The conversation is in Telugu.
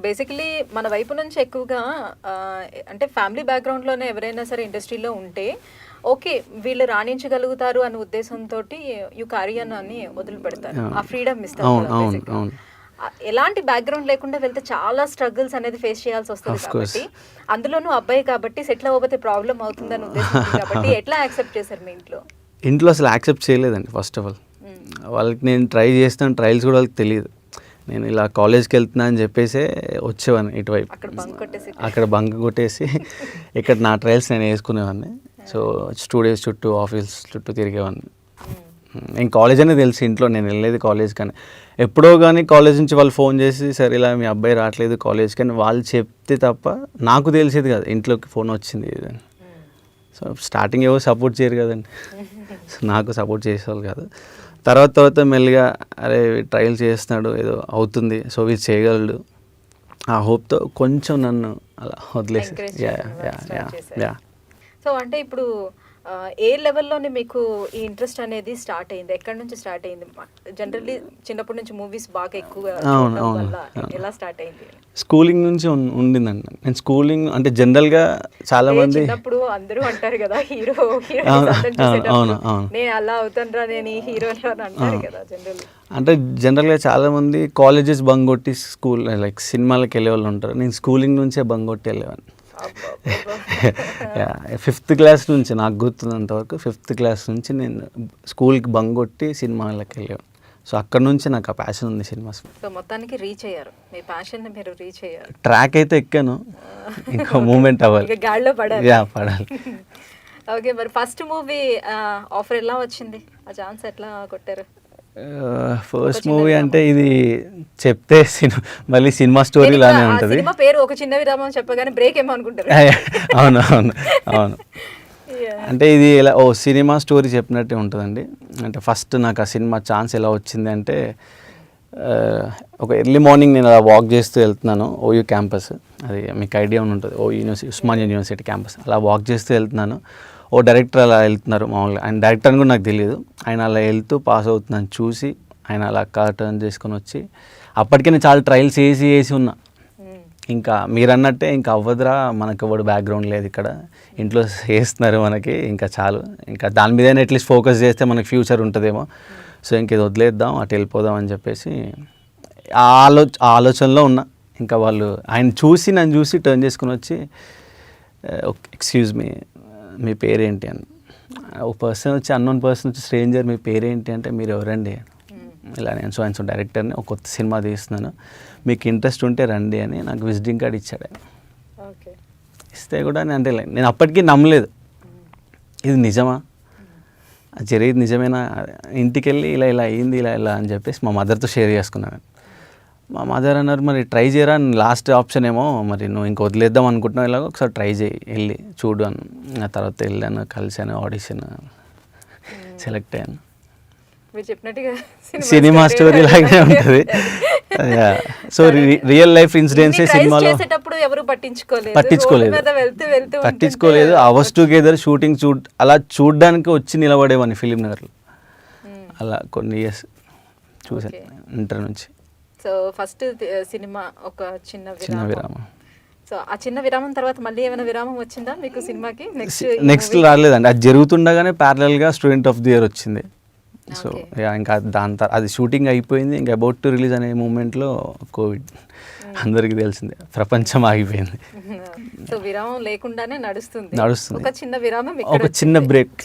బేసికలీ మన వైపు నుంచి ఎక్కువగా అంటే ఫ్యామిలీ బ్యాక్గ్రౌండ్లోనే ఎవరైనా సరే ఇండస్ట్రీలో ఉంటే ఓకే వీళ్ళు రాణించగలుగుతారు అనే ఉద్దేశంతో యూ క్యారియన్ అని వదిలిపెడతారు, ఆ ఫ్రీడమ్ ఇస్తారు. ఎలాంటి బ్యాక్గ్రౌండ్ లేకుండా వెళ్తే చాలా స్ట్రగుల్స్ అనేది ఫేస్ చేయాల్సి వస్తుంది కాబట్టి, అందులోనూ అబ్బాయి కాబట్టి సెటిల్ అవ్వకపోతే ప్రాబ్లం అవుతుందని ఉద్దేశం కాబట్టి ఎట్లా యాక్సెప్ట్ చేశారు మీ ఇంట్లో? ఇంట్లో అసలు యాక్సెప్ట్ చేయలేదండి. ఫస్ట్ ఆఫ్ ఆల్ వాళ్ళకి నేను ట్రై చేస్తాను, ట్రయల్స్ కూడా వాళ్ళకి తెలియదు. నేను ఇలా కాలేజ్కి వెళ్తున్నా అని చెప్పేసి వచ్చేవాడిని ఇటువైపు, అక్కడ బంక్ కొట్టేసి ఇక్కడ నా ట్రయల్స్ నేను వేసుకునేవాడిని. సో స్టూడియోస్ చుట్టూ ఆఫీస్ చుట్టూ తిరిగేవాడిని. నేను కాలేజ్ అనేది తెలిసి ఇంట్లో నేను వెళ్ళేది కాలేజ్ కానీ ఎప్పుడో కానీ కాలేజ్ నుంచి వాళ్ళు ఫోన్ చేసి సరే ఇలా మీ అబ్బాయి రావట్లేదు కాలేజ్కి అని వాళ్ళు చెప్తే తప్ప నాకు తెలిసేది కాదు ఇంట్లోకి ఫోన్ వచ్చింది. సో స్టార్టింగ్ ఏవో సపోర్ట్ చేయరు కదండి, సో నాకు సపోర్ట్ చేసేవాళ్ళు కాదు. తర్వాత మెల్లిగా అరే ట్రయల్ చేస్తున్నాడు ఏదో అవుతుంది, సో వీళ్ళు చేయగలడు ఆ హోప్తో కొంచెం నన్ను అలా వదిలేసి. సో అంటే ఇప్పుడు ఏ లెవెల్లోనే మీకు ఈ ఇంట్రెస్ట్ అనేది స్టార్ట్ అయింది? ఎక్కడి నుంచి స్టార్ట్ అయింది? జనరల్లీ చిన్నప్పటి నుంచి మూవీస్ బాగా ఎక్కువగా ఎలా స్టార్ట్ అయింది? స్కూలింగ్ నుంచి ఉండిందండి. నేను స్కూలింగ్ అంటే జనరల్గా చాలా మంది చిన్నప్పుడు అందరూ అంటారు కదా హీరో నేను అలా అవుతాను నేను ఈ హీరో అంటారు కదా జనరల్. అంటే జనరల్గా చాలామంది కాలేజెస్ బంక్ కొట్టి స్కూల్ లైక్ సినిమాలకు వెళ్ళే వాళ్ళు ఉంటారు. నేను స్కూలింగ్ నుంచే బంక్ కొట్టి వెళ్ళేవాడిని. 5th క్లాస్ నుంచి నాకు గుర్తున్నంతవరకు 5th క్లాస్ నుంచి నేను స్కూల్కి బంక్ కొట్టి సినిమాలకు వెళ్ళాను. సో అక్కడ నుంచి నాకు ఆ ప్యాషన్ ఉంది సినిమాస్. సో మొత్తానికి రీచ్ అయ్యారు, మీ ప్యాషన్ మీరు రీచ్ అయ్యారు. ట్రాక్ అయితే ఎక్కాను, ఇంకా మూమెంట్ అవ్వాలి, గాడిలో పడాలి. పడాలి. ఓకే, మరి ఫస్ట్ మూవీ ఆఫర్ ఎలా వచ్చింది? ఆ ఛాన్స్ ఎట్లా కొట్టారు? ఫస్ట్ మూవీ అంటే ఇది చెప్తే మళ్ళీ సినిమా స్టోరీ లానే ఉంటుంది. సినిమా పేరు ఒక చిన్న విరామం చెప్పగానే బ్రేక్ ఏమో అనుకుంటారు. అవును. అంటే ఇది ఇలా సినిమా స్టోరీ చెప్పినట్టే ఉంటుందండి. అంటే ఫస్ట్ నాకు ఆ సినిమా ఛాన్స్ ఎలా వచ్చింది అంటే ఒక ఎర్లీ మార్నింగ్ నేను అలా వాక్ చేస్తూ వెళ్తున్నాను ఓయూ క్యాంపస్, అది మీకు ఐడియా ఉంటుంది, ఉస్మానియా యూనివర్సిటీ క్యాంపస్. అలా వాక్ చేస్తూ వెళ్తున్నాను, డైరెక్టర్ అలా వెళ్తున్నారు మామూలుగా, ఆయన డైరెక్టర్ అని కూడా నాకు తెలియదు. ఆయన అలా వెళ్తూ పాస్ అవుతున్నాను చూసి ఆయన అలా కార్ టర్న్ చేసుకొని వచ్చి, అప్పటికే నేను చాలా ట్రయల్స్ వేసి ఉన్నా. ఇంకా మీరు అన్నట్టే ఇంకా అవ్వదురా, మనకు ఎవడు బ్యాక్గ్రౌండ్ లేదు ఇక్కడ, ఇంట్లో చేస్తున్నారు మనకి, ఇంకా చాలు, ఇంకా దాని మీదైనా అట్లీస్ట్ ఫోకస్ చేస్తే మనకి ఫ్యూచర్ ఉంటుందేమో, సో ఇంక ఇది వదిలేద్దాం అటు వెళ్ళిపోదాం అని చెప్పేసి ఆలోచనలో ఉన్నా. ఇంకా వాళ్ళు ఆయన చూసి నన్ను చూసి టర్న్ చేసుకుని వచ్చి ఎక్స్క్యూజ్ మీ పేరేంటి అని, ఒక పర్సన్ వచ్చి అన్నోన్ పర్సన్ వచ్చి స్ట్రేంజర్ మీ పేరేంటి అంటే మీరు ఎవరండి, ఇలా నేను సో డైరెక్టర్ని ఒక కొత్త సినిమా తీస్తున్నాను మీకు ఇంట్రెస్ట్ ఉంటే రండి అని నాకు విజిటింగ్ కార్డ్ ఇచ్చాడు ఆయన. ఇస్తే కూడా అంటే నేను అప్పటికీ నమ్మలేదు, ఇది నిజమా, జరిగేది నిజమేనా. ఇంటికి వెళ్ళి ఇలా అయ్యింది ఇలా అని చెప్పేసి మా మదర్తో షేర్ చేసుకున్నాను. మా మదర్ అన్నారు మరి ట్రై చేయరా, లాస్ట్ ఆప్షన్ ఏమో, మరి నువ్వు ఇంక వదిలేద్దాం అనుకుంటున్నావు, ఇలాగ ఒకసారి ట్రై చేయి వెళ్ళి చూడు అని. ఆ తర్వాత వెళ్ళాను, కలిసాను, ఆడిషన్ సెలెక్ట్ అయ్యాను. సినిమా స్టోరీ లాగే ఉంటుంది. సో రియల్ లైఫ్ ఇన్సిడెంట్స్ సినిమాలో పట్టించుకోలేదు. అవర్స్ టుగెదర్ షూటింగ్ అలా చూడడానికి వచ్చి నిలబడేవాడిని ఫిలిం నగర్లో. అలా కొన్ని ఇయర్స్ చూసాను ఇంటర్ నుంచి. సో ఫస్ట్ సినిమా ఒక చిన్న విరామం. సో ఆ చిన్న విరామం తర్వాత మళ్ళీ ఏమైనా విరామం వచ్చిందా మీకు సినిమాకి? నెక్స్ట్ రాలేదండి, అది జరుగుతుండగానే ప్యారలల్గా స్టూడెంట్ ఆఫ్ ది ఇయర్ వచ్చింది. సో ఇంకా దాని తర్వాత అది షూటింగ్ అయిపోయింది, ఇంకా అబౌట్ టు రిలీజ్ అనే మూమెంట్లో కోవిడ్ అందరికీ తెలిసిందే, ప్రపంచం ఆగిపోయింది. సో విరామం లేకుండానే నడుస్తుంది. ఒక చిన్న బ్రేక్.